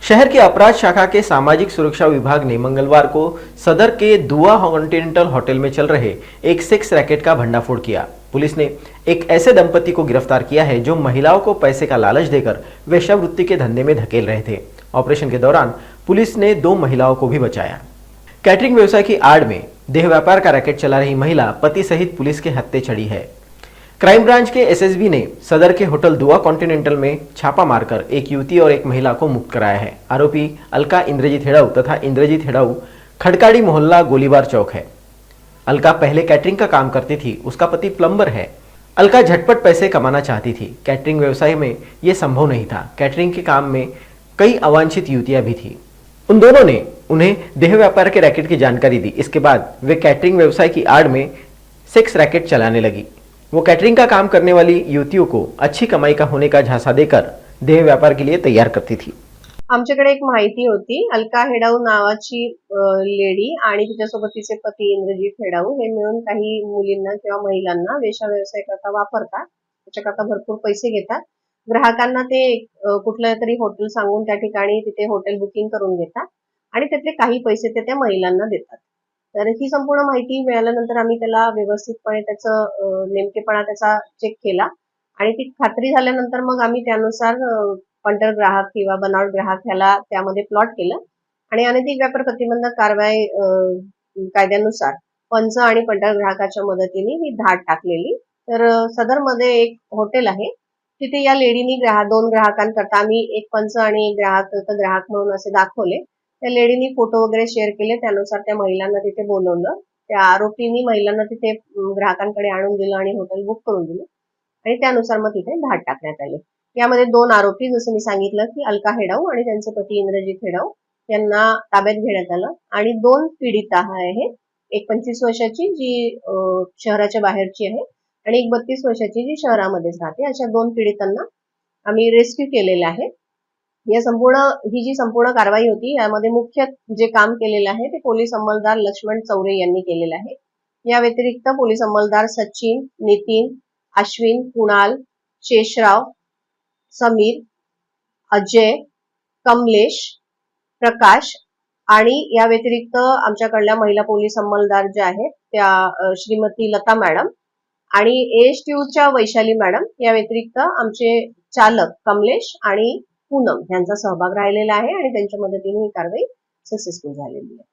शहर की अपराध शाखा के सामाजिक सुरक्षा विभाग ने मंगलवार को सदर के दुआ कॉन्टिनेंटल होटल में चल रहे एक सेक्स रैकेट का भंडाफोड़ किया। पुलिस ने एक ऐसे दंपति को गिरफ्तार किया है जो महिलाओं को पैसे का लालच देकर वेश्यावृत्ति के धंधे में धकेल रहे थे। ऑपरेशन के दौरान पुलिस ने 2 महिलाओं को भी बचाया। कैटरिंग व्यवसाय की आड़ में देह व्यापार का रैकेट चला रही महिला पति सहित पुलिस के हत्थे चढ़ी है। क्राइम ब्रांच के एसएसबी ने सदर के होटल दुआ कॉन्टिनेंटल में छापा मारकर एक युवती और एक महिला को मुक्त कराया है। आरोपी अलका इंद्रजीत हेड़ाऊ तथा इंद्रजीत हेड़ाऊ खड़काड़ी मोहल्ला गोलीबार चौक है। अलका पहले कैटरिंग का काम करती थी, उसका पति प्लम्बर है। अलका झटपट पैसे कमाना चाहती थी। कैटरिंग व्यवसाय में यह संभव नहीं था। कैटरिंग के काम में कई अवांछित युवतियां भी थी। उन दोनों ने उन्हें देह व्यापार के रैकेट की जानकारी दी। इसके बाद वे कैटरिंग व्यवसाय की आड़ में सेक्स रैकेट चलाने लगी। वो कैटरिंग का काम करने वाली युवतियों को अच्छी कमाई का होने का झांसा देकर देह व्यापार के लिए तैयार करती थी। आमच्याकडे एक माहिती होती, अलका हेडाऊ नावाची लेडी आणि तिच्यासोबत तिचे पती इंद्रजीत हेडाऊ हे मिळून काही मुलींना किंवा महिलांना वेश्या व्यवसाय करता वापरतात, त्याच्याकरता भरपूर पैसे घेतात। ग्राहकांना ते कुठलं तरी हॉटेल सांगून त्या ठिकाणी तिथे हॉटेल बुकिंग करून घेतात आणि त्यातले काही पैसे ते त्या महिलांना देतात। तर ही संपूर्ण माहिती मिळाल्यानंतर आम्ही त्याला व्यवस्थितपणे त्याचं नेमकेपणा त्याचा चेक केला आणि ती खात्री झाल्यानंतर मग आम्ही त्यानुसार पंटर ग्राहक किंवा बनावट ग्राहक ह्याला त्यामध्ये प्लॉट केलं आणि अनैतिक व्यापार प्रतिबंधक कारवाई कायद्यानुसार पंच आणि पंटर ग्राहकाच्या मदतीने ही धाड टाकलेली। तर सदरमध्ये एक हॉटेल आहे, तिथे या लेडीनी 2 ग्राहकांकरता आम्ही एक पंच आणि एक ग्राहक म्हणून असे दाखवले। त्या लेडीनी फोटो वगैरे शेअर केले, त्यानुसार त्या महिलांना तिथे बोलवलं। त्या आरोपींनी महिलांना तिथे ग्राहकांकडे आणून दिलं आणि हॉटेल बुक करून दिलं आणि त्यानुसार मग तिथे धाड टाकण्यात आली। यामध्ये 2 आरोपी जसं मी सांगितलं की अलका हेडाऊ आणि त्यांचे पती इंद्रजीत हेडाऊ यांना ताब्यात घेण्यात आलं आणि 2 पीडिता आहे, एक 25 वर्षाची जी शहराच्या बाहेरची आहे आणि एक 32 वर्षाची जी शहरामध्येच राहते। अशा 2 पीडितांना आम्ही रेस्क्यू केलेलं आहे। ही जी संपूर्ण कारवाई होती यामध्ये मुख्य जे काम केलेलं आहे ते पोलीस अंमलदार लक्ष्मण चौरे यांनी केलेलं आहे। या व्यतिरिक्त पोलीस अंमलदार सचिन, नितीन, अश्विन, कुणाल, शेषराव, समीर, अजय, कमलेश, प्रकाश आणि या व्यतिरिक्त आमच्याकडल्या महिला पोलीस अंमलदार ज्या आहेत त्या श्रीमती लता मॅडम आणि ASTUच्या वैशाली मॅडम, या व्यतिरिक्त आमचे चालक कमलेश आणि पूनम यांचा सहभाग राहिलेला आहे आणि त्यांच्या मदतीने ही कारवाई सक्सेसफुल झालेली आहे।